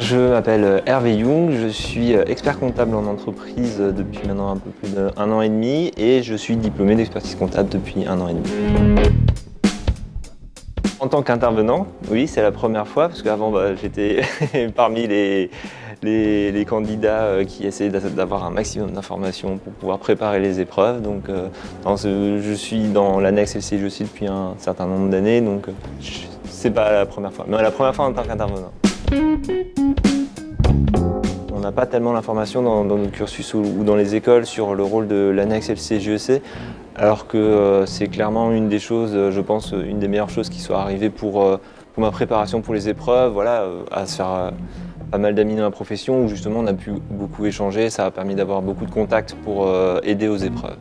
Je m'appelle Hervé Young, je suis expert comptable en entreprise depuis maintenant un peu plus d'1 an et demi et je suis diplômé d'expertise comptable depuis 1 an et demi. En tant qu'intervenant, oui, c'est la première fois parce qu'avant j'étais parmi les candidats qui essayaient d'avoir un maximum d'informations pour pouvoir préparer les épreuves. Donc, je suis dans l'annexe LCGEC depuis un certain nombre d'années, donc c'est pas la première fois, mais la première fois en tant qu'intervenant. On n'a pas tellement l'information dans notre cursus ou dans les écoles sur le rôle de l'annexe LCGEC, alors que c'est clairement une des choses, je pense, une des meilleures choses qui soit arrivée pour ma préparation pour les épreuves, voilà, à se faire pas mal d'amis dans la profession où justement on a pu beaucoup échanger, ça a permis d'avoir beaucoup de contacts pour aider aux épreuves.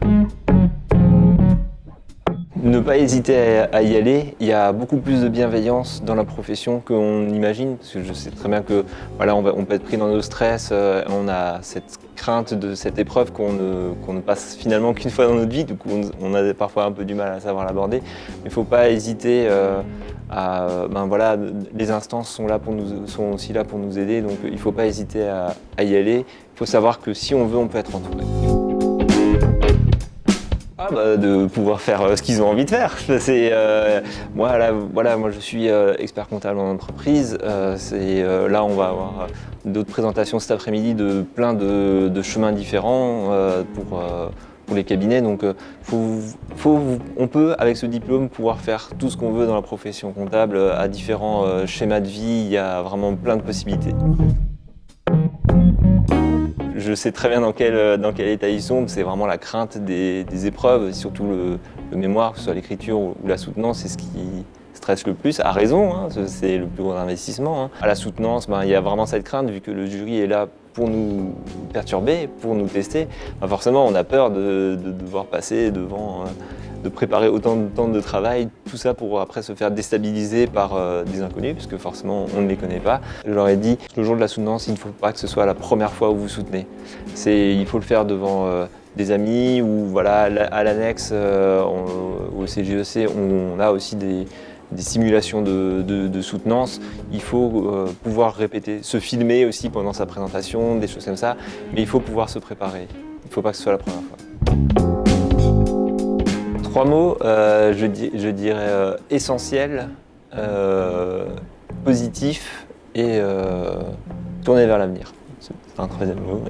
Ne pas hésiter à y aller, il y a beaucoup plus de bienveillance dans la profession qu'on imagine, parce que je sais très bien que voilà, on peut être pris dans nos stress, on a cette crainte de cette épreuve qu'on ne passe finalement qu'une fois dans notre vie, du coup on a parfois un peu du mal à savoir l'aborder, mais il ne faut pas hésiter voilà, les instances sont aussi là pour nous aider, donc il ne faut pas hésiter à y aller, il faut savoir que si on veut, on peut être entouré. De pouvoir faire ce qu'ils ont envie de faire. Moi je suis expert comptable en entreprise. Là on va avoir d'autres présentations cet après-midi de plein de chemins différents pour les cabinets. Donc on peut avec ce diplôme pouvoir faire tout ce qu'on veut dans la profession comptable à différents schémas de vie. Il y a vraiment plein de possibilités. Je sais très bien dans quel état ils sont, c'est vraiment la crainte des épreuves, surtout le mémoire, que ce soit l'écriture ou la soutenance, c'est ce qui stresse le plus, à raison, hein, c'est le plus gros investissement. Hein. À la soutenance, il y a vraiment cette crainte, vu que le jury est là pour nous perturber, pour nous tester, forcément on a peur de devoir passer devant, de préparer autant de temps de travail, tout ça pour après se faire déstabiliser par des inconnus, puisque forcément on ne les connaît pas. Je leur ai dit, le jour de la soutenance, il ne faut pas que ce soit la première fois où vous soutenez. Il faut le faire devant des amis ou voilà, à l'annexe, au CGEC, on a aussi des simulations de soutenance. Il faut pouvoir répéter, se filmer aussi pendant sa présentation, des choses comme ça, mais il faut pouvoir se préparer. Il ne faut pas que ce soit la première fois. 3 mots, je dirais essentiel, positif et tourner vers l'avenir. C'est un 3e mot.